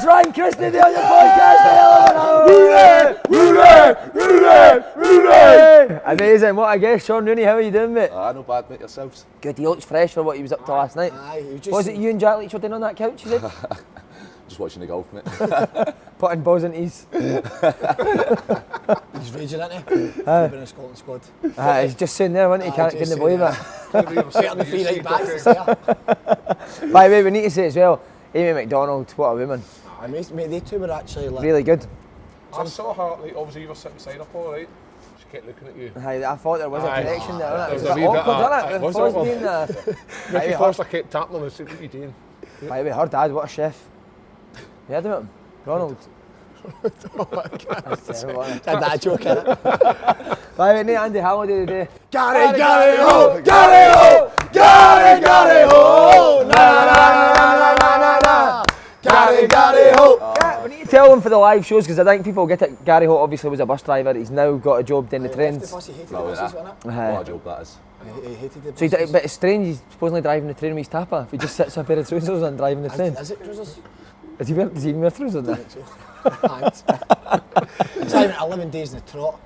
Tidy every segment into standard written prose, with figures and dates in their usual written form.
Yes, Ryan Christie on your podcast. Amazing, what a guest. Shaun Rooney, how are you doing, mate? No bad, mate, yourselves. Good, he looks fresh for what he was up to last night. Was it you and Jack Leach were doing on that couch, you said? Just watching the golf, mate. Putting balls into his... He's raging, isn't he? He's been in the Scotland squad. He's just sitting there, wasn't he? Can't believe it. Certainly 3 right backs there. By the way, we need to say as well, Amy McDonald, what a woman. Mate, they two were actually like... Really good. I saw her, like, obviously you were sitting beside her, Paul, right? She kept looking at you. I thought there was a connection there, wasn't it? There was a wee bit awkward, wasn't it? Mickey Forster kept tapping them and said, what are you doing? By the way, her dad, what a chef. You heard of him? Ronald. That's terrible, isn't it? Dad joke, innit? By the way, Nate, Andy Halliday today. Gary ho! Gary ho! Gary ho! Na na na na na na na. Gary ho! Yeah, we need to tell him for the live shows because I think people get it. Gary Holt obviously was a bus driver. He's now got a job doing the trains. He hated the buses, wasn't it? What a job that is. He hated the So buses. but it's strange. He's supposedly driving the train with his tapper. If he just sits on a pair of trousers and driving the train. Is it trousers? Does he even wear trousers now? Thanks. It's not even 11 days in the trot.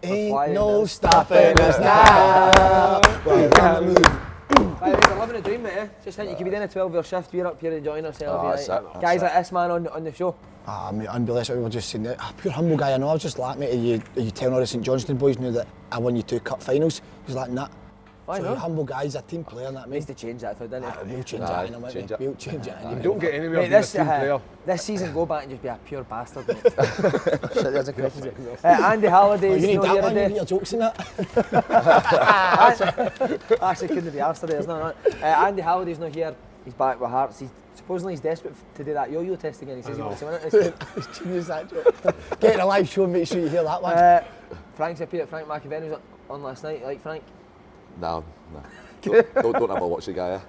Ain't no stopping stopping us now. By the way, you're living a dream, mate. Eh? Just think you could be doing a 12-hour shift. We're up here enjoying ourselves. Guys like this man on the show. Mate, unbelievable. We were just saying that. Pure humble guy. I know. I was just like, mate, are you telling all the St Johnstone boys knew that I won you 2 cup finals? He was like, nah. Why So not? you're a humble guy. He's a team player, and that Needs mate. to change that, didn't it? We'll change that in a minute. We'll change it. You don't get anywhere Mate, being a team player. this season, go back and just be a pure bastard. Mate. Shit, there's a question. Andy Halliday's You need not that here one. You today. need your jokes in that. Actually, couldn't be arsed today. There's not. Andy Halliday's not here. He's back with Hearts. Supposedly he's desperate to do that yo-yo test again. He says he wants to win it. He's genius, that joke. Get in a live show and make sure you hear that one. Frank's up here. Frank McAvenny was on last night. You like Frank? No. Don't ever watch the guy,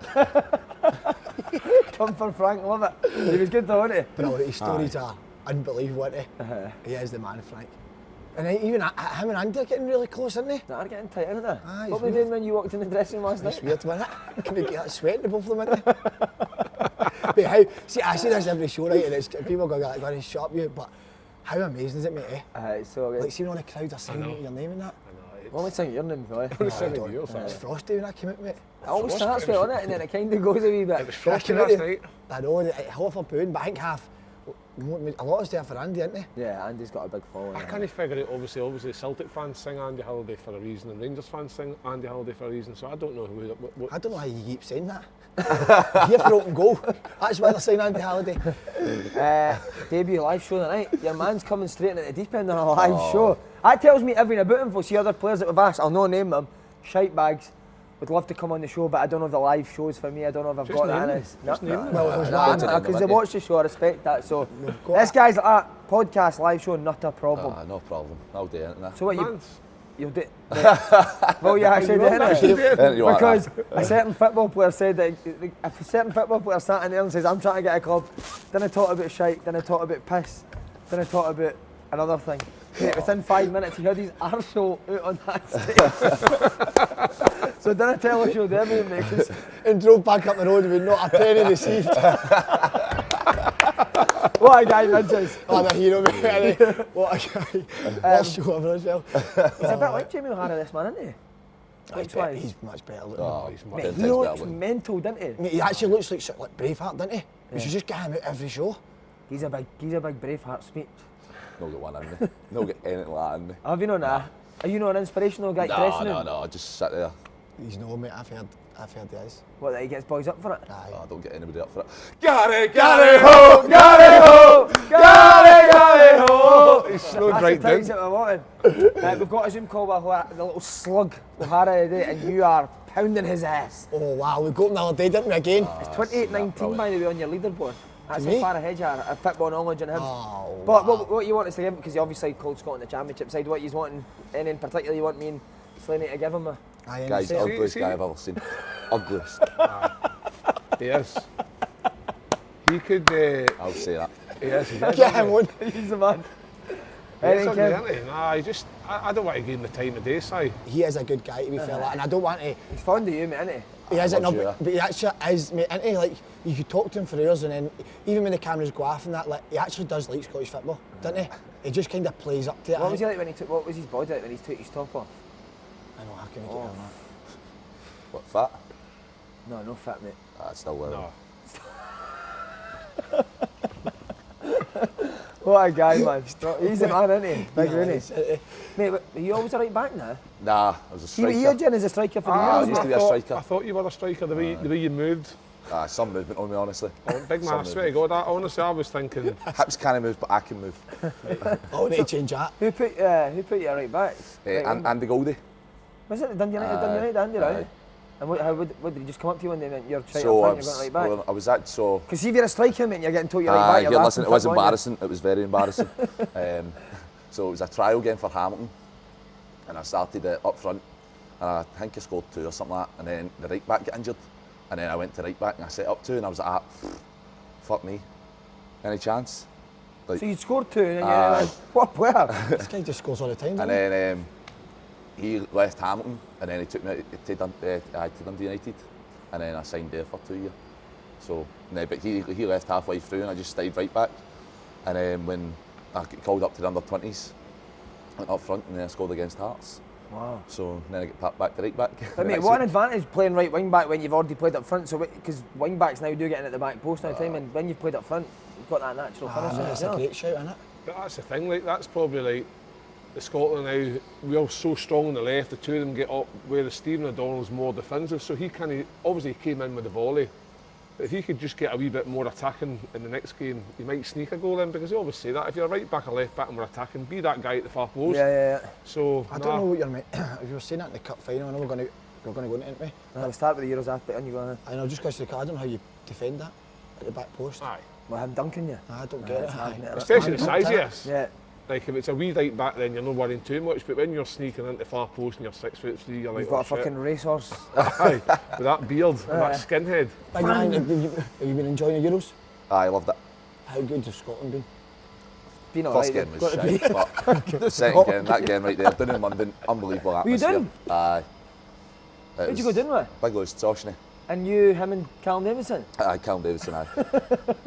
Come for Frank, love it. He was good though, wasn't he? Bro, his stories are unbelievable, aren't they? He is the man, Frank. And even him and Andy are getting really close, aren't they? They're getting tight, aren't they? Aye, What were they doing when you walked in the dressing room last It's night? weird, wasn't it? Can we get that sweat in the both of them, isn't it? But how, see, I see this every show, right, and it's, people go like, going to shop you, but how amazing is it, mate, eh? It's so good. Like, seeing all the crowds are singing your name and that. What am I saying your name, boy? It's frosty when I came out, mate. It always starts well, innit? And then it kind of goes a wee bit. It was frosty last night. I know, half a pound, but I think half. A lot is there for Andy, isn't they? Yeah, Andy's got a big following. I can't figure it. Obviously Celtic fans sing Andy Halliday for a reason and Rangers fans sing Andy Halliday for a reason, so I don't know who... I don't know how you keep saying that. Here for open goal. That's why they're saying Andy Halliday. Debut live show tonight. Your man's coming straight into the deep end on a live show. That tells me everything about him. For see other players that we've asked, I'll not name them. Shite bags. Would love to come on the show, but I don't know if the live shows for me. I don't know if I've got that in us. Because they watch the show, I respect that. So this guy's like that. Podcast, live show, not a problem. No problem. I'll do it. So what you'll do? Well, you actually did it. Because a certain football player said that if a certain football player sat in there and says, I'm trying to get a club, then I talk about shite, then I talk about piss, then I talk about another thing. Mate, within 5 minutes, he heard his arsehole out on that stage. So then I tell us you'll do everything, mate. And drove back up the road with not a penny received. What a guy, Vinces. Oh, the hero, mate. What a guy. What show ever as well. He's a bit like Jamie O'Hara, this man, isn't he? Looks-wise. He's much better looking. Oh, he's Mate, he looks mental, doesn't he? Mate, he actually looks like Braveheart, doesn't he? We should just get him out every show. He's a big Braveheart speech. No get one in me. No get anything like that in me. Have you not that? Are you not an inspirational guy? No, I just sit there. He's no, mate, I've heard he is. What, that he gets boys up for it? Aye. I don't get anybody up for it. Gary ho! He's slowed That's right the times down. that we're wanting. We've got a Zoom call with the little slug O'Hara today, and you are pounding his ass. Oh wow, we got him the other day, didn't we, again? It's 28-19 by the way on your leaderboard. That's how Me? far ahead you are at football knowledge and him. Oh, But wow. what you want us to give him, because you obviously called Scotland the championship side, what you wanting, and in particular you want me and Slaney to give him a... Aye, Guy's the see- ugliest guy I've ever seen. Ugliest. He is. He could... I'll say that. He is. Get him on. He's the man. He's Anything, Kev? ugly, nah, I don't want to give him the time of day, Si. He is a good guy to be fair, and I don't want to. He's fond of you, mate, isn't he? He is, but he actually is, mate, isn't he? Like, you could talk to him for hours, and then even when the cameras go off and that, like, he actually does like Scottish football, doesn't he? He just kind of plays up to it. What was he like when he took? What was his body like when he took his top off? I know, how can I get on that? What, fat? No fat, mate. It's still well. No. What a guy, man. He's a man, isn't he? Big Rooney. Mate, are you always a right back now? Nah, I was a striker. You were here, Jen, as a striker for the I Euros. used to be a striker. I thought you were a striker, the way you moved. Some movement on me, honestly. Oh, big man, I swear to God, honestly, I was thinking... Hips can't move, but I can move. Oh, we need to change that. Who put you at right back? Andy Goldie. Was it Dundee United, Andy, right? And what did he just come up to you when they went, you're straight So up front, you're going right back? well, I was at, so... Because if you're a striker, mate, you're getting told you're right back. Listen, it was embarrassing. It was very embarrassing. So it was a trial game for Hampden, and I started up front, and I think I scored 2 or something like that, and then the right back got injured, and then I went to right back and I set up 2, and I was like, fuck me, any chance? Like, so you scored 2, and then you're like, what player? This guy just scores all the time, and doesn't he? then he left Hamilton, and then he took me to Dundee United, and then I signed there for 2 years. So, no, but he left halfway through, and I just stayed right back. And then when I got called up to the under-20s, went up front, and then I scored against Hearts. Wow. So then I get packed back to right back. But mate, what an advantage playing right wing back when you've already played up front. So because wing backs now do get in at the back post now time, and when you've played up front, you've got that natural finish. That's a great shout, isn't it? But that's the thing, like, that's probably like the Scotland now, we're so strong on the left, the 2 of them get up, whereas Stephen O'Donnell's more defensive, so he obviously came in with the volley, but if he could just get a wee bit more attacking in the next game, he might sneak a goal in, because he always say that, if you're right back or left back and we're attacking, be that guy at the far post. Yeah. So, I don't know what you're meant. If you were saying that in the cup final, I know we're going to go into it, aren't we? We'll start with the Euros after, and you go on. I know, just because I don't know how you defend that at the back post. Aye. Well, him dunking you. I don't get it. Especially the size, yes. Yeah. Like, if it's a wee right back, then you're not worrying too much, but when you're sneaking into far post and you're 6'3", you're like, You've got a fucking racehorse. Aye, with that beard and that skinhead. Big man, have you been enjoying the Euros? I loved it. How good has Scotland been? Been First game was shite, but second game, that game right there, down in London, unbelievable atmosphere. Were you down? Aye. Who'd you go down with? Big Lewis Toshney. And you, him and Callum Davidson? Callum Davidson, aye.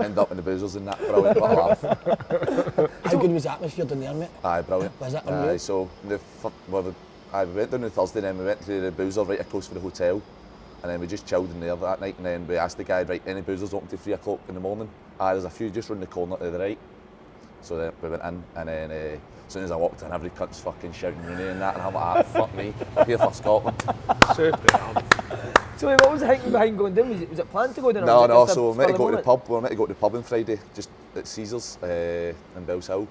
End up in the boozers and that, brilliant. What a laugh. How good was the atmosphere down there, mate? Aye, brilliant. Was it unreal? Aye, so we went down on Thursday, then we went to the boozer right across for the hotel, and then we just chilled in there that night, and then we asked the guy, right, any boozers open to 3 o'clock in the morning? Aye, there's a few just round the corner to the right. So then we went in, and then as soon as I walked in, every cunt's fucking shouting Rooney and that, and I'm like, fuck me, I'm here for Scotland. Superb. So what was the thinking behind going down? Was it planned to go down? No, so we're meant to go to the pub. We're meant to go to the pub on Friday, just at Caesars in Bells Hill.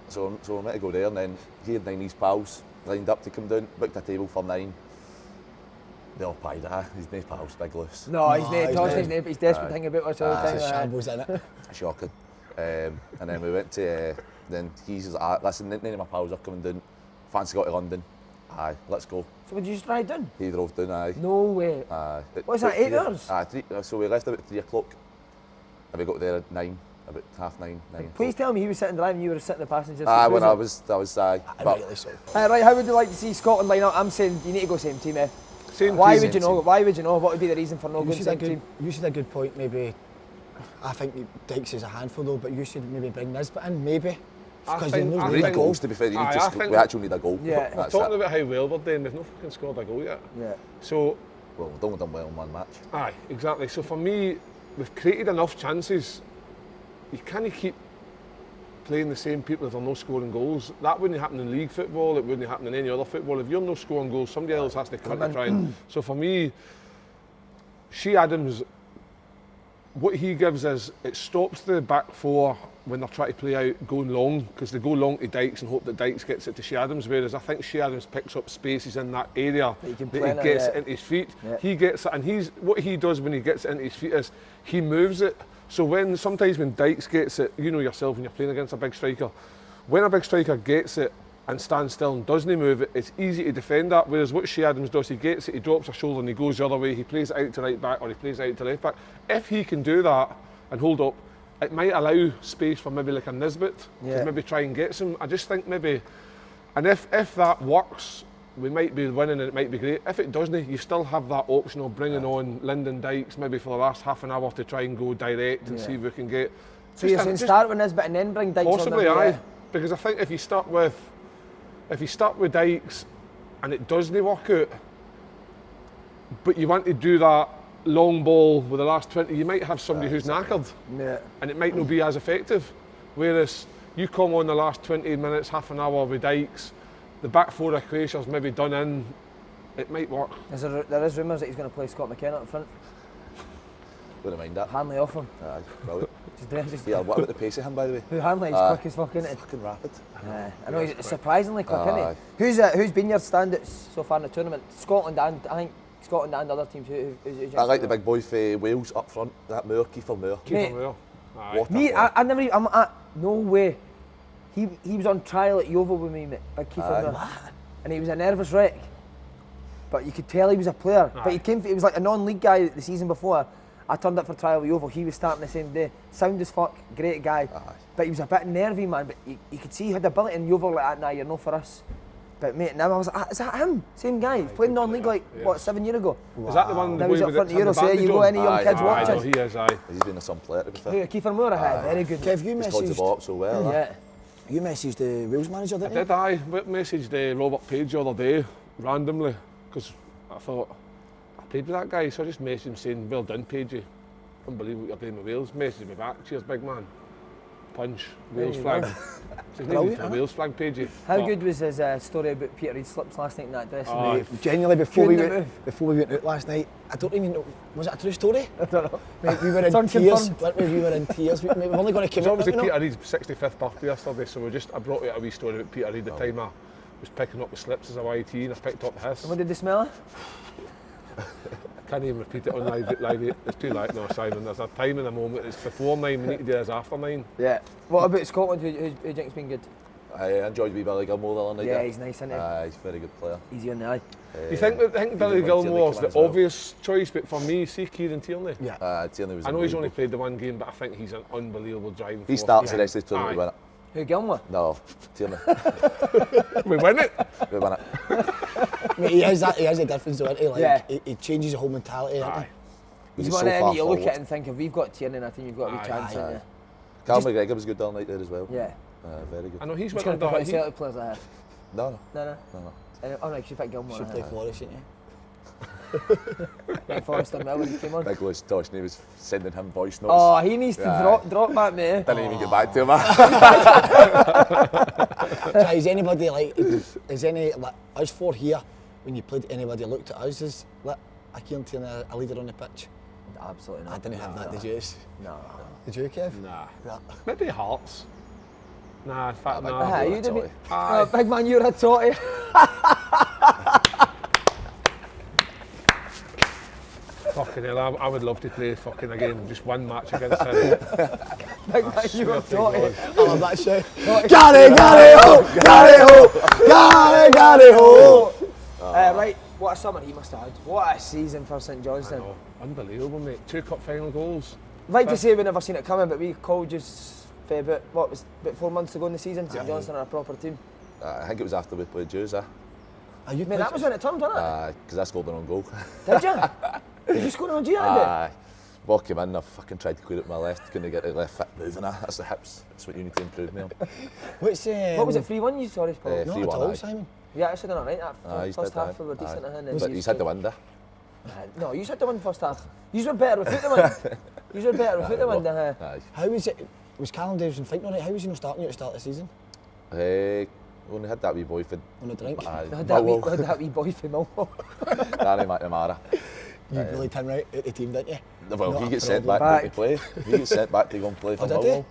So we're meant to go there, and then he had 9 of his pals lined up to come down, booked a table for 9. They all pied at his no pals, Big Loose. No, he's not. He's desperate thing about us all the time. It's a shambles, isn't it? Shocking. And then we went to, then he's like, listen, none of my pals are coming down. Fancy go to London. Aye, let's go. So would you just ride down? He drove down, aye. No way. Aye. What's that, 8 hours? Aye, so we left about 3 o'clock. And we got there at 9, about 9:30, 9. Please tell me he was sitting driving and you were sitting in the passenger seat. Aye, when I was aye. Really so. Right, how would you like to see Scotland line up? I'm saying you need to go same team, eh? Same Why team. would you know? Why would you know? What would be the reason for not You going said same team? you said a good point, maybe. I think Dykes is a handful though, but you should maybe bring Nisbet in, maybe. Because think- knows I We really need goals, to be fair. You need Aye, to I think- we actually need a goal. Yeah. We're That's talking it. about how well we're doing, we've not fucking scored a goal yet. Yeah. So, Well, we've only done well in one match. aye, exactly. So for me, we've created enough chances. You can't keep playing the same people if they're no scoring goals. That wouldn't happen in league football, it wouldn't happen in any other football. If you're no scoring goals, somebody else has to come in to try and... So for me, Shea Adams, what he gives is, it stops the back 4 when they're trying to play out going long, because they go long to Dykes and hope that Dykes gets it to Shea Adams, whereas I think Shea Adams picks up spaces in that area That he can that play he in, gets yeah. it into his feet. Yeah. He gets it, and what he does when he gets it into his feet is he moves it. So sometimes when Dykes gets it, you know yourself when you're playing against a big striker, when a big striker gets it and stands still and doesn't move it, it's easy to defend that. Whereas what Shea Adams does, he gets it, he drops a shoulder and he goes the other way, he plays it out to right back or he plays it out to left back. If he can do that and hold up, it might allow space for maybe like a Nisbet to maybe try and get some. I just think maybe, and if that works, we might be winning and it might be great. If it doesn't, you still have that option of bringing on Lyndon Dykes maybe for the last half an hour to try and go direct and see if we can get. So you're saying start with Nisbet and then bring Dykes possibly, on? Possibly, aye. Because I think if you start with Dykes and it doesn't work out, but you want to do that long ball with the last 20, you might have somebody who's knackered, and it might not be as effective. Whereas you come on the last 20 minutes, half an hour with Dykes, the back four of Croatia's maybe done in, it might work. There is rumours that he's going to play Scott McKenna up front. Wouldn't mind that. Hanley off him. Brilliant. Just Yeah, what about the pace of him, by the way? Who Hanley? He's quick as fuck, isn't it? Fucking rapid. I know he's surprisingly quick, isn't he? Who's been your standouts so far in the tournament? Scotland and I think Scotland and other teams. Who's I like the big boy for Wales up front. That Moore, Kiefer Moore. Kiefer Moore. Me, I never. No way. He was on trial at Yeovil with me, mate. Big Kiefer Moore, and he was a nervous wreck. But you could tell he was a player. But he was like a non-league guy the season before. I turned up for trial with Yeovil. He was starting the same day. Sound as fuck, great guy. But he was a bit nervy, man. But you could see he had the ability, and Yeovil like, nah, you're not for us. But mate, now I was like, is that him? Same guy. He's played non-league like what 7 years ago. Is that the one? Now he's up front of Euro. So you go any young kids watching. No, he is. He's been a some player to be fair. Kiefer Moore, very good. Kev, you He's called the ball up so well. Yeah. You messaged the Wales manager, didn't you? I messaged Robert Page the other day randomly because I thought I played with that guy, so I just messaged him saying, "Well done, Pagey. Unbelievable what you're doing with Wales." Messaged me back, "Cheers, big man." Punch, Wales flag. His name for Wales flag, Pagey. How good was his story about Peter Reid's slips last night in that dressing room? Mate, genuinely, before we went out last night, I don't even know, was it a true story? I don't know. Mate, we were in tears. We were in tears. Mate, we're only going to come out. It was obviously Peter Reid's 65th birthday yesterday, so I brought out a wee story about Peter Reid the time I was picking up the slips as a YT, and I picked up his. And what did they smell of? Can't even repeat it on live. It's too late now, Simon. There's a time and a moment. It's before 9. We need to do this after 9. Yeah. What about Scotland? Who do you think's been good? I enjoyed wee Billy Gilmore the other night. Yeah, he's nice, isn't he? He's a very good player. Easy on the eye. You think Billy Gilmore's the obvious choice, but for me, see Kieran Tierney. Yeah. Tierney was. I know he's only played the one game, but I think he's an unbelievable driving force. He starts the rest of the tournament to win it. Who, Gilmore? No, Tierney. We win it. We win it. Mate, he has a difference though, isn't he? Like, he changes the whole mentality, doesn't he? He's one of them you look at and think, if we've got Tierney in our team, you've got a wee chance, haven't you? Carl McGregor was good the other night there as well. Yeah. Very good. I know he's going to pick Celtic players I have. No. Oh no, you should pick Gilmore. Should play Forest, shouldn't you? Forest and Melbourne came on. Big Lewis Toshney was sending him voice notes. Oh, he needs to drop that, mate. Didn't even get back to him. So is anybody us four here, when you played, anybody looked at us as like a Kieran Tierney, a leader on the pitch? Absolutely not. I didn't have that, did you? No. Did you, Kev? Nah. Maybe Hearts. Nah, in fact, no. You didn't. Big man, you're a totty. Fucking hell, I would love to play fucking again, just one match against him. Big man, you're a totty. I love that show. Got it, ho! Right, what a summer he must have had. What a season for St Johnstone. Unbelievable, mate. 2 cup final goals. I'd like to say we've never seen it coming, but we called just for about 4 months ago in the season, St Johnstone are a proper team. I think it was after we played Jews, that was when it turned, wasn't it? Because I scored an own goal. Did you? Did you score an own G? Ball came in, I fucking tried to clear it with my left, couldn't get the left foot moving. That's the hips. That's what you need to improve me on. What was it, 3-1 you saw us, Paul? Not at all, Simon. Yeah, actually done alright. That first half we were decent. But he's had the window. No, you had the win first half. You were better without the win. You were better without the win. How was it? Was Callum Davison fighting on it? How was he not starting you at the start of the season? Only had that wee boy for... On a drink? Had that wee boy for Millwall. Danny McNamara. You bullied him right at the team, didn't you? Well, he gets sent back to play. He gets sent back to go and play for Millwall.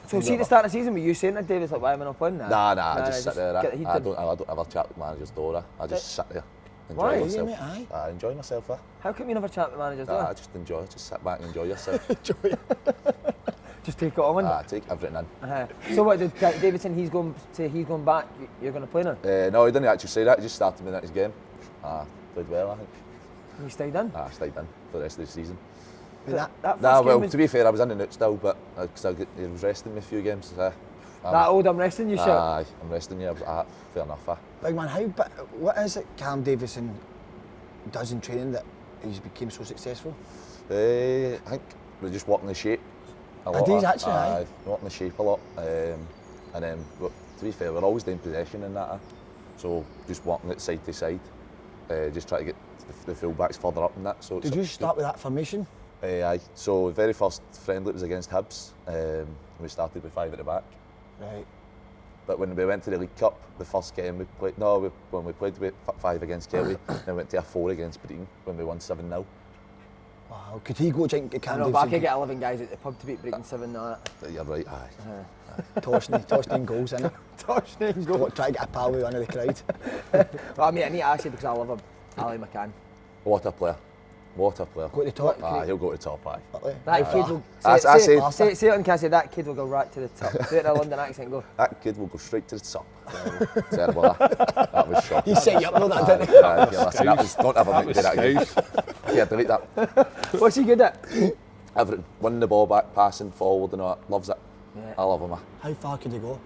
So see the start of the season, were you saying that David's like, why am I not playing? Nah, I just sit there. I don't ever chat with managers' door. I just sit there. Enjoy myself. I enjoy myself. How come you never chat with managers' door? I just enjoy it. Just sit back and enjoy yourself. Just take it all in? Take everything in. So what, did Davidson, he's going back, you're going to play now? No, he didn't actually say that. He just started me in his game. Played well, I think. You stayed in? I stayed in for the rest of the season. That first game to be fair, I was in and out still, but because he was resting me a few games. That old I'm resting you shit. Aye, I'm resting you. Fair enough. Big man, what is it Callum Davidson does in training that he's became so successful? I think we're just working the shape a lot. He's actually, aye. Working the shape a lot. And then, but to be fair, we're always doing possession in that. So just working it side to side. Just try to get the full-backs further up in that. So did you start with that formation? Aye. So the very first friendly was against Hibs. We started with 5 at the back. Right. But when we went to the League Cup, the first game we played, when we played with 5 against Kelly, then we went to a 4 against Breton when we won 7-0. Wow, could he go to I know, but I could get 11 guys at the pub to beat Breton 7 now. You're right, aye. Tossing goals, innit? Tossing goals. Try to get a pal with one of the crowd. Well, I mean, I need to ask you because I love him. Ali McCann. What a player. What a player. Go to the top. Aye, he'll go to the top, aye. That kid will... Say it on Cassie, that kid will go right to the top. Do it in a London accent, go. That kid will go straight to the top. Terrible, that was shocking. He set you up with that, didn't he? Yeah, listen, that was, don't ever make me do that again. Yeah, delete that. What's he good at? Everything. Winning the ball back, passing, forward and all that. Loves it. Yeah. I love him. How far could he go?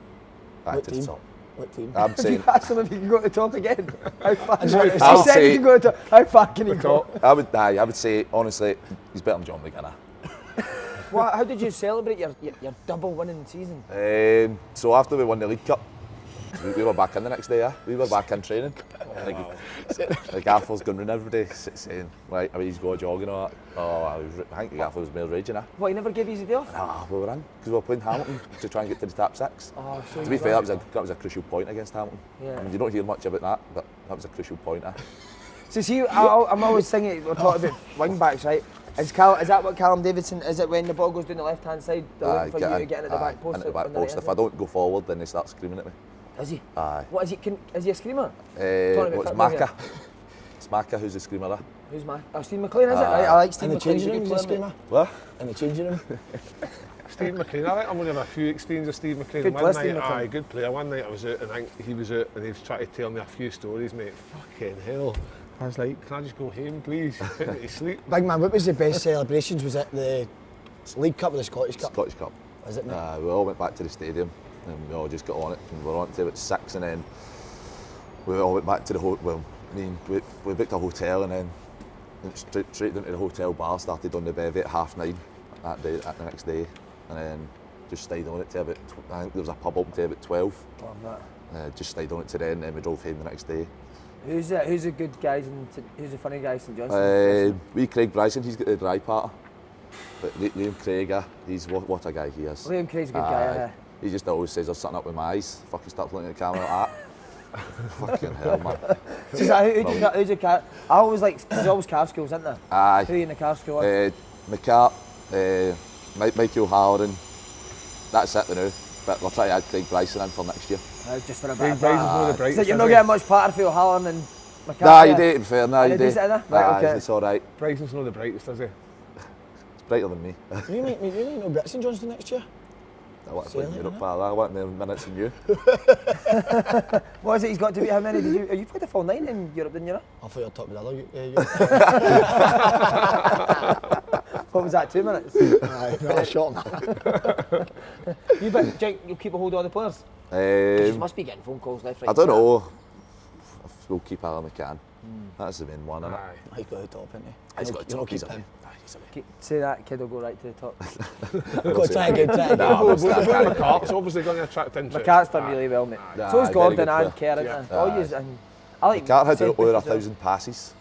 Back to the top. What team? I'm saying... Ask him if he can go to the top again. How far? He I'll said say- he can go to the top. How far can he go? I would say, honestly, he's better than John McGinnis. How did you celebrate your double winning season? So after we won the League Cup, we were back in the next day, We were back in training. The gaffer's going round every day saying, right, he's got a jog and all that. I think the gaffer was more raging. What, he never gave you the day off? Nah, we were in, because we were playing Hamilton to try and get to the top 6. Oh, so To be fair, that was a crucial point against Hamilton. Yeah. I mean, you don't hear much about that, but that was a crucial point. So see, I'm always thinking, we're talking about wing backs, right? Is that what Callum Davidson, is it when the ball goes down the left hand side, they're looking for you to get in at the back post? Into the back post. If I don't go forward, then they start screaming at me. Is he? Aye. What is he? Is he a screamer? It's Maka. It's Maka who's the screamer there. Who's Maka? Oh, Steve McLean, is it? Right, I like Steve In the McLean. changing room, he's a screamer. What? In the changing room. Steve McLean, I think I'm going to have a few experiences of Steve McLean. Good One player, night, Steve McLean. aye, good player. One night I was out and I think he was out and he was trying to tell me a few stories, mate. Fucking hell. I was like, can I just go home, please? Put me to sleep. Big man, what was the best celebrations? Was it the League Cup or the Scottish Cup? Scottish Cup. Was it, mate? We all went back to the stadium and we all just got on it and we were on to about 6 and then we all went back to the hotel. We booked a hotel and then straight down to the hotel bar, started on the bevy at 9:30 the next day and then just stayed on it to about, I think there was a pub open to about 12. Love that. Just stayed on it to then and then we drove home the next day. Who's the good guys and who's the funny guys in St Johnstone? Craig Bryson, he's got the dry part. But Liam Craig, he's what a guy he is. Liam Craig's a good guy, He just always says there's something up with my eyes. Fucking starts looking at the camera like that. Fucking hell, man. So who's your car? I always like, there's always car schools, isn't there? Aye. Who are you in the car school? McCart, Michael Halloran. That's it now. But we'll try to add Craig Bryson in for next year. Just for a bit Craig of Bryson's that. one of the brightest. So you're not getting much Patterfield, Halloran and McCart? Nah, you do, to be fair. Nah, you Are they do. decent enough? Right, Aye, okay. it's alright. Bryson's not the brightest, is he? It's brighter than me. You might know about St Johnstone next year. I want to play in Europe, pal. I want more minutes than you. What is it he's got to be? How many did you played the full 9 in Europe, didn't you? I thought you were top of the other. What was that, 2 minutes? Aye, no, short on that. You'll keep a hold of all the players? You must be getting phone calls left, right. I don't know. We'll keep Alan McCann. That's the main one, isn't it? Aye. He's got the top, isn't he? He's got a top. He's a him. Say that kid will go right to the top. Go try again, try again. McCart's obviously going to attract interest. McCart's done really well, mate. So is Gordon and Kerr, isn't Yeah. I like McCart had St. over Booth as well. 1,000 passes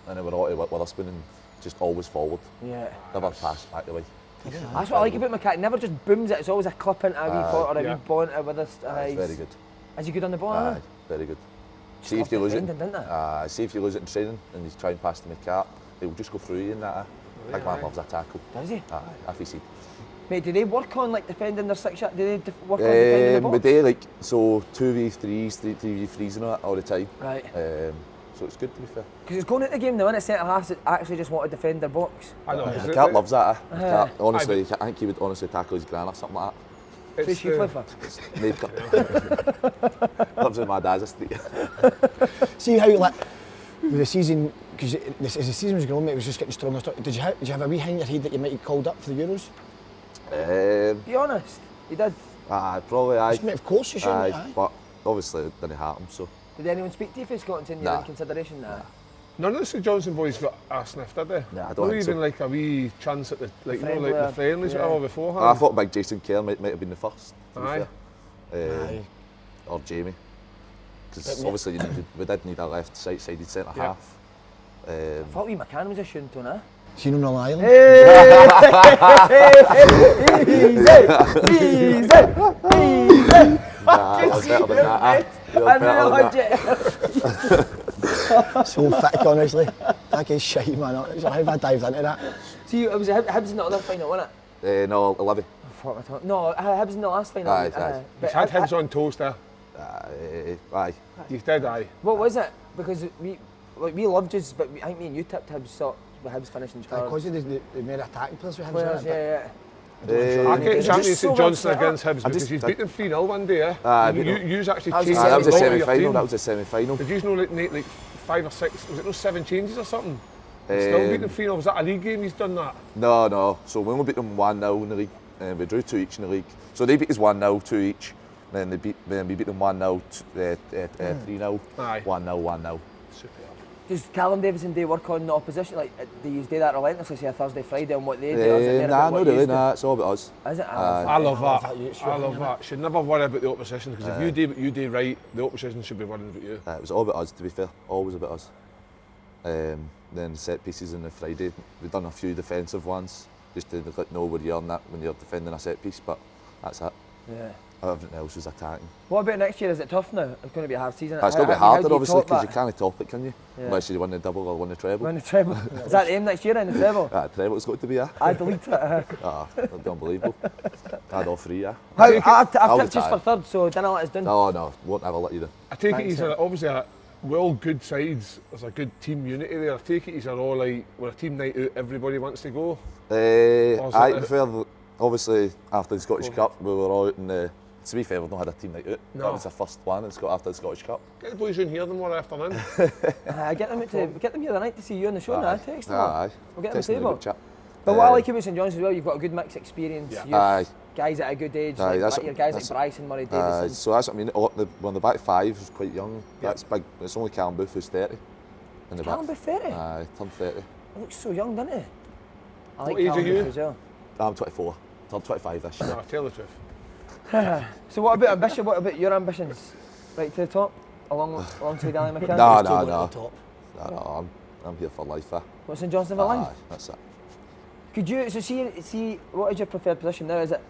and they were all to Witherspoon and just always forward. Yeah. Never passed back the way. That's what I like about McCart. He never just booms it. It's always a clip into a wee foot or a wee ball into with us. It's very good. Is he good on the ball? Aye, very good. See if you lose it. See if you lose it in training and you try and pass to McCart, he'll just go through you in that. Big man loves a tackle. Does he? Aye, if he see. Mate, do they work on like defending their 6 yard? Do they work on defending the box? We do like so 2v3s, 3v3s and all the time. Right. So it's good to be fair. Because it's going into the game now, and centre halves that actually just want to defend their box. I know. McCart loves that. McCart, honestly, I think he would honestly tackle his gran or something like that. Who's she play for? Lives with my dad's estate. See how like with the season, because as the season was going on, it was just getting stronger. Did you have a wee hang in your head that you might have called up for the Euros? Be honest, you did. Probably aye. Of course you should. Aye. But obviously it didn't happen, so. Did anyone speak to you for Scotland in your consideration? Nah. None of the St Johnstone boys got a sniff, did they? Nah, I don't think even so. like a wee chance at the the friendlies beforehand. I thought Big Jason Kerr might have been the first. Aye. Or Jamie. Because obviously we did need a left-sided centre half. I thought wee McCann was a shooting to now. Seen him on Ireland? Easy! I was better than that. So thick, honestly. That guy's shite, man. How have I dived into that? See, it was Hibs in the other final, wasn't it? No, 11. No, Hibs in the last final. Aye. He's had Hibs on toast there. Aye. You did, aye. What was it? Because we loved you, but I think me and you tipped Hibs, thought Hibs finishing third. Because they made attacking players with Players, Hibs. yeah. I get champion St Johnstone so against Hibs because he's beat them 3-0 one day. You actually changed that was a the semi-final. That was a semi-final. Did you know like 5 or 6? Was it no 7 changes or something? Still beat them 3-0. Was that a league game? He's done that. No. So when we beat them 1-0 in the league, we drew 2 each in the league. So they beat us 1-0, 2 each. Then we beat them 1-0, 3-0, 1-0. Superb. Does Callum Davidson do work on the opposition? Like, do you do that relentlessly, say a Thursday, Friday, on what they do? Or is it Nah, not really. Nah, it's all about us. Is it? I love that. Should never worry about the opposition because if you do what you do right, the opposition should be worrying about you. It was all about us, to be fair. Always about us. Then set pieces on the Friday. We've done a few defensive ones just to know where you're on that when you're defending a set piece, but that's it. Yeah. Everything else was attacking. What about next year? Is it tough now? It's going to be a hard season. It's going to be harder, obviously, because you that? can't top it, can you? Yeah. Unless you win the double or win the treble. Win the treble. Is that the aim next year, in the treble? Treble's got to be, I delete it. that'd be unbelievable. I had all 3, yeah. I've tipped just for third, so don't let us down. No, won't ever let you down. I take it he's obviously we're all good sides. There's a good team unity there. I take it he's all like, we're a team night out, everybody wants to go. I prefer, obviously, after the Scottish Cup, we were all out in the. To be fair, we've not had a team night out. No. That was the first one after the Scottish Cup. Get the boys in here tomorrow afternoon. Get them here tonight to see you on the show now. Text them. Aye. We'll get them a table. Chat. But what I like about St Johnstone as well, you've got a good mixed experience. Yeah. You've guys at a good age, Aye, like your guys like Bryson, Murray Davison. So that's what I mean. When the back 5 was quite young. That's big. It's only Callum Booth who's 30. Callum Booth 30? Aye, turned 30. He looks so young, doesn't he? I like What age are Callum you? Booth as well. I'm 24. Turned 25 this year. No, tell the truth. So what about ambition? What about your ambitions? Right to the top, alongside Ali McCann? No, I'm here for life. What's St Johnstone for life? That's it. Could you see what is your preferred position now? Is it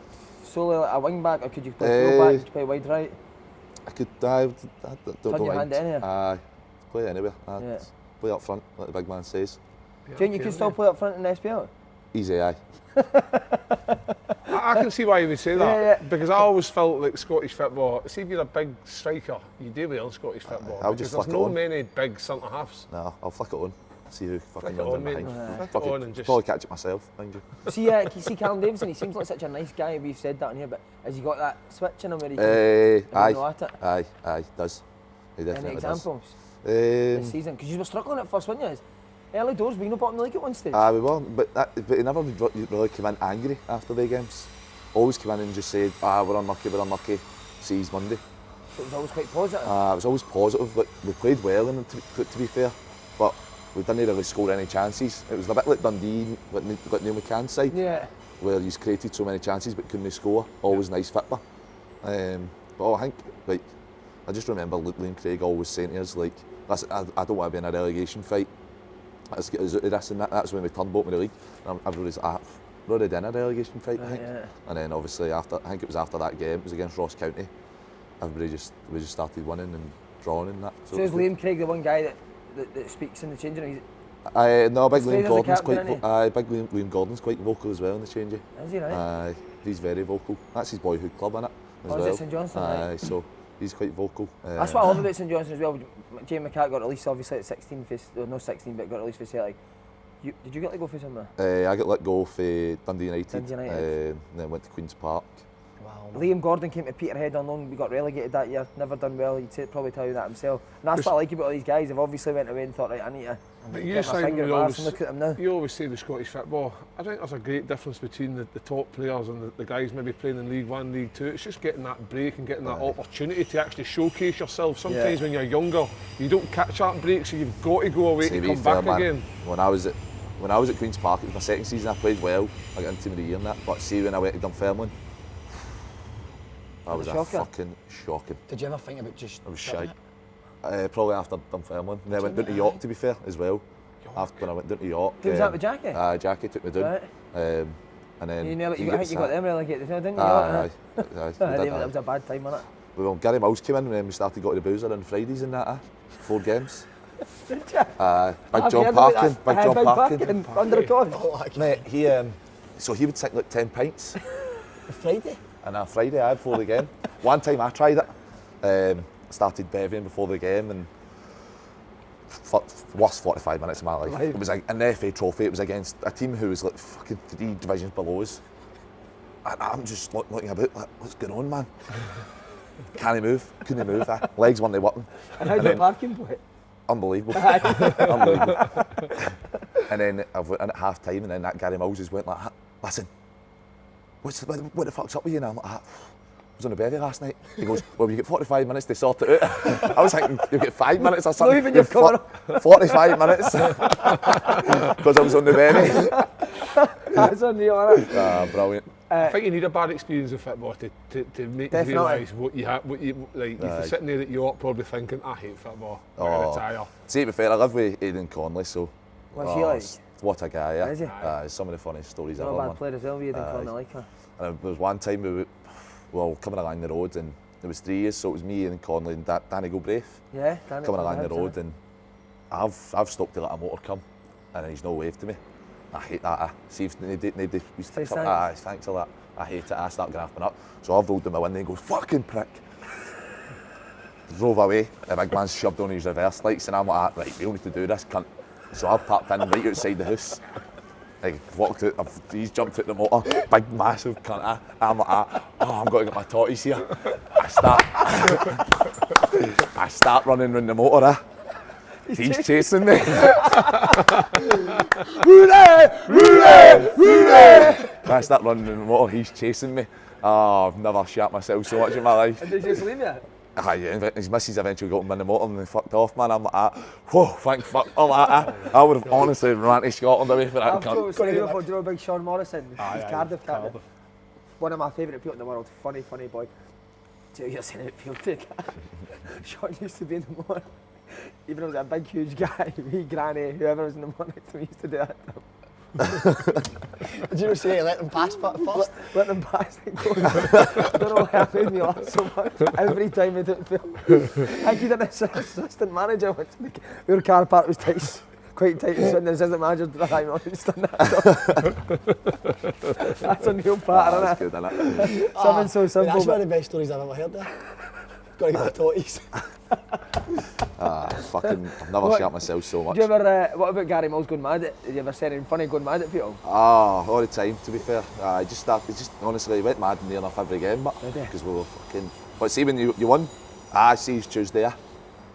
solely like a wing back, or could you play full back? Could you play wide right? I could. I don't Turn your hand anywhere. Play anywhere. Play up front, like the big man says. Do you think you could still play up front in the SPL? Easy, aye. I can see why you would say that, because I always felt like Scottish football, see if you're a big striker, you do well in Scottish football, because there's no many big centre halves. No, I'll flick it on, see who fucking runs runs in behind. Flick it on and just... Probably catch it myself, mind you. See Callum Davidson, he seems like such a nice guy, we've said that in here, but has he got that switch in him where he can go at it? Aye, does. He definitely Any examples does. this season? Because you were struggling at first, weren't you? Early doors, we no bottom the league at one stage. We were, but he never really came in angry after the games. Always came in and just said, we're unlucky, see you Monday. So it was always quite positive? It was always positive. Like, we played well, and to be fair, but we didn't really score any chances. It was a bit like Dundee, like Neil McCann's side, where he's created so many chances but couldn't score. Always nice football. But I think, like, I just remember Liam Craig always saying to us, like, listen, I don't want to be in a relegation fight. Let's get us out of this, and that's when we turned bottom of the league. And everybody's we're already in a relegation fight, I think. And then obviously I think it was after that game, it was against Ross County. We just started winning and drawing and that. So is Liam Craig the one guy that speaks in the changing room? No, big Liam Gordon's Liam Gordon's quite vocal as well in the changing. Is he right? He's very vocal. That's his boyhood club, innit? Is it St Johnstone? Right? So he's quite vocal. That's what I love about St Johnstone as well. Jamie McCart got released obviously at 16, no 16, but got released for Celtic. Did you get let go for somewhere? I got let go for Dundee United. And then went to Queen's Park. Wow. Liam Gordon came to Peterhead on loan. We got relegated that year. Never done well. He'd probably tell you that himself. And that's what I like about all these guys. They've obviously went away and thought, right, I need to get my finger at Mars and look at them now. You always say with Scottish football, I think there's a great difference between the top players and the guys maybe playing in League One, League Two. It's just getting that break and getting that opportunity to actually showcase yourself. Sometimes when you're younger, you don't catch that break, so you've got to go away to come back again. When I was at Queen's Park, it was my second season. I played well. I got into Team of the Year and that. But see, when I went to Dunfermline, that was a fucking shocking. Did you ever think about just? I was shy. Probably after Dunfermline. And then I went down to York, to be fair, as well. After when I went down to York. Who was that with Jackie? Jackie took me down. Right. And then I think you got them relegated, didn't you? Aye. That was a bad time, wasn't it? Well, Gary Mills came in and then we started going to the Boozer on Fridays and that. 4 games. Big John Parkin. Under the cosh. Mate, he would take like 10 pints. Friday? And on Friday, before the game. One time I tried it. Started bevying before the game and worst 45 minutes of my life. It was like an FA trophy. It was against a team who was like fucking 3 divisions below us. I'm just looking about like, what's going on, man? Can't move, couldn't move. Legs weren't working. And how did Parkin play? Unbelievable. Unbelievable. And then I went in at half time and then that Gary Mills just went like, listen, what the fuck's up with you now? I'm like, I was on a bevy last night. He goes, well, you get 45 minutes to sort it out. I was thinking, you'll get 5 minutes or something. Not even you've come 45 minutes. Because I was on the bevy. That's unreal, isn't it? Brilliant. I think you need a bad experience of football to make you realise what you like. You're sitting there at York probably thinking, I hate football, I'm going to retire. See, to be fair, I live with Aidan Conley, so... What's he like? What a guy, yeah. Is he? Some of the funniest stories Not ever, a bad man. player as well, Aidan Conley, I like her. And there was one time we were coming along the road and there was 3 years, so it was me, Aidan Conley and Danny Galbraith. Yeah, Danny coming along the road and I've stopped to let a motor come and he's no waved to me. I hate that. See if nobody thanks a lot. I hate it. I start grasping up. So I've rolled down my window and goes, fucking prick. Drove away. The big man's shoved on his reverse lights and I'm like, right, we all need to do this, cunt. So I've parked in right outside the house. I walked out, he's jumped out the motor, big massive cunt. I'm like, I'm going to get my totties here. I start running round the motor. He's chasing me. I start running in the motor, he's chasing me. Oh, I've never shat myself so much in my life. And did you just leave you? Yeah, his missus eventually got him in the motor and they fucked off, man. I'm like, whoa, thank fuck. I would have honestly ran to Scotland away for that cunt. Do you know big Sean Morrison? He's Cardiff captain. One of my favourite people in the world. Funny boy. Do you know you're saying it field take? Sean used to be in the motor. Even though he was a big, huge guy, me, Granny, whoever was in the morning, we used to do that. Did you say let them pass first? Let them pass and go. I don't know why that made me laugh so much. Every time we didn't feel. I think he did an assistant manager once. Our car park was tight, quite tight, so the assistant manager did a high on and done that. That's a new pattern, That's good, isn't it? Something so simple. That's one of the best stories I've ever heard there. Got to get my totties. Fucking, I've never shat myself so much. Do you ever, what about Gary Mills going mad at? Did you ever say anything funny going mad at people? All the time, to be fair. I just honestly, he went mad near enough every game, but because we were fucking. But see, when you won, see he's Tuesday.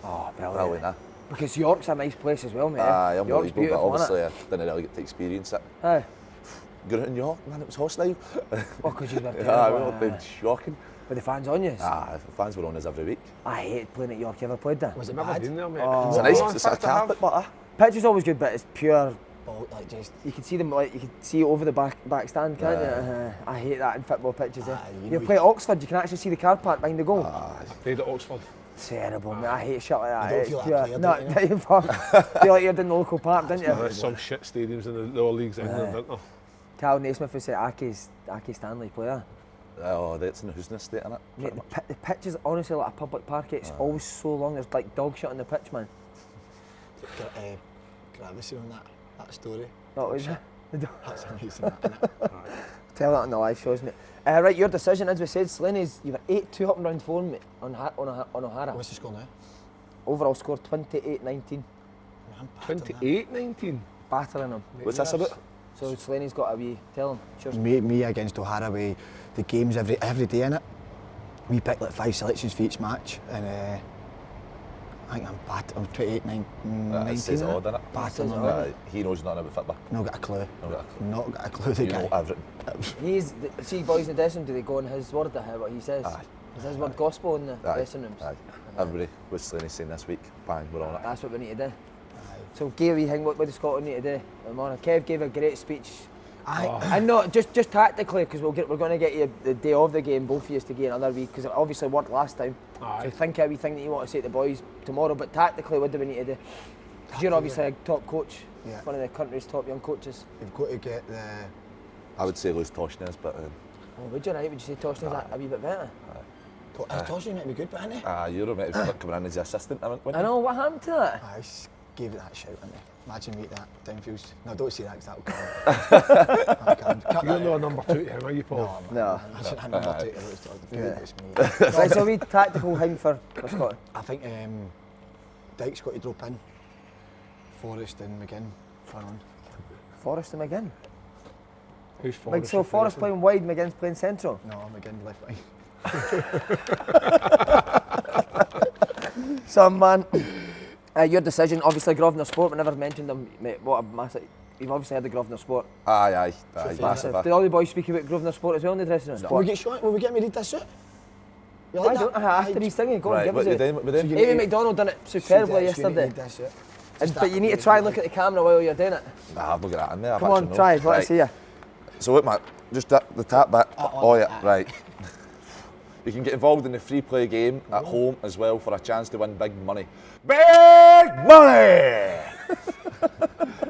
Oh, brilliant. Because York's a nice place as well, mate. York's beautiful, but obviously I didn't really get to experience it. Aye. Going out in York, man, it was hostile. Oh, because you were there. It was shocking. Were the fans on you? The fans were on us every week. I hate playing at York. You ever played there? Was it Never bad? been there, mate. It's a nice, it's a carpet butter. Pitch is always good, but it's pure. Oh, like just. You can see them, like you can see over the back stand, can't you? I hate that in football pitches. You play at Oxford, you can actually see the car park behind the goal. I played at Oxford. Terrible, mate. I hate shit like that. You don't feel like a player, no, you feel like you're in the local park, didn't you? There's some shit stadiums in the lower leagues in England, isn't there? Cal Naismith would say Aki Stanley player. Oh, that's in the Houston estate, isn't it? Mate, the pitch is honestly like a public park. It's always so long. There's like dog shit on the pitch, man. Gravity on that story. That was it. That's amazing. Tell that on the live shows, mate. Right, your decision, as we said, Slaney's, you were 8-2 up in round 4, mate, on O'Hara. What's the score now? Overall score 28-19. 28-19. Battering them. What's this about? So Slaney's got a wee, tell him. Cheers. Me against O'Hara, the games every day in it. We pick like 5 selections for each match, and I think I'm 28, 19. That says it all, doesn't it? Batting on it. He knows nothing about football. Not got a clue. Not got a clue. The You guy. know everything. See boys in the dressing room, do they go on his word or what he says? Aye. Is his word gospel in the Aye. dressing rooms? Aye. Everybody, what's Slaney saying this week? Bang, we're on it. That's what we need to do. So give a wee thing, what does Scotland need to do? Kev gave a great speech. And not just tactically, because we're going to get you the day of the game, both of you to get another week, because it obviously worked last time. Aye. So think of a wee thing that you want to say to the boys tomorrow, but tactically, what do we need to do? Because you're obviously a top coach, one of the country's top young coaches. You've got to get the. I would say lose Toshnez, but. Would you say Toshn's a wee bit better? Toshie might be good, but isn't he? You're meant to be coming in as the assistant, I know, what happened to that? I gave it that shout, didn't he? Imagine me that downfields. No, don't say that because that'll come. You're not a number 2 to him, are you, Paul? No. I'm number 2 it's me. Right, so a wee tactical thing for Scotland. I think Dyke's got to drop in. Forrest and McGinn front on. Forrest and McGinn? Who's Forrest? So Forrest playing wide, McGinn's playing central? No, McGinn left wing. Some man. Your decision, obviously Grosvenor Sport, we never mentioned them, mate, what a massive, you've obviously had the Grosvenor Sport. Aye, massive. Did all the boys speak about Grosvenor Sport as well in the dressing room? Will we get me read this suit? You I don't, after he's singing, go and give us it. Amy McDonald done it superbly yesterday. But you need to try and look at the camera while you're doing it. Nah, I've not got that in there. Come on, try, let us see you. So look, Matt, just the tap bit. Oh yeah, right. You can get involved in the free play game at home as well for a chance to win big money. Big money!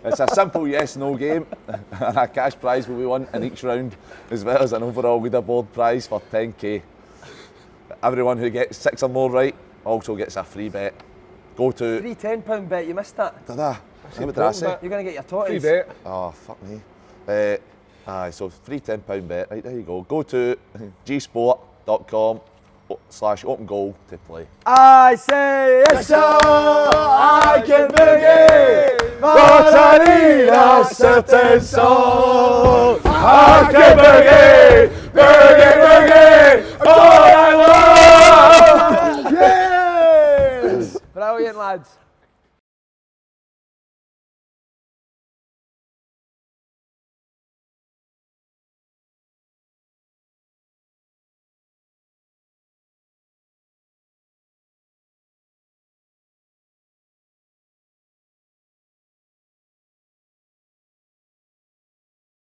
It's a simple yes-no game, and a cash prize will be won in each round, as well as an overall leaderboard prize for 10k. Everyone who gets 6 or more right also gets a free bet. Go to... Free £10 bet, you missed that. Did I? What did I say? You're going to get your totties. Free bet. Oh, fuck me. So free £10 bet, right, there you go. Go to gsport.com/open goal to play. I say yes, sir, I can boogie, but I need a certain song. I can boogie, boogie, boogie, all I want. Yes! Brilliant, lads.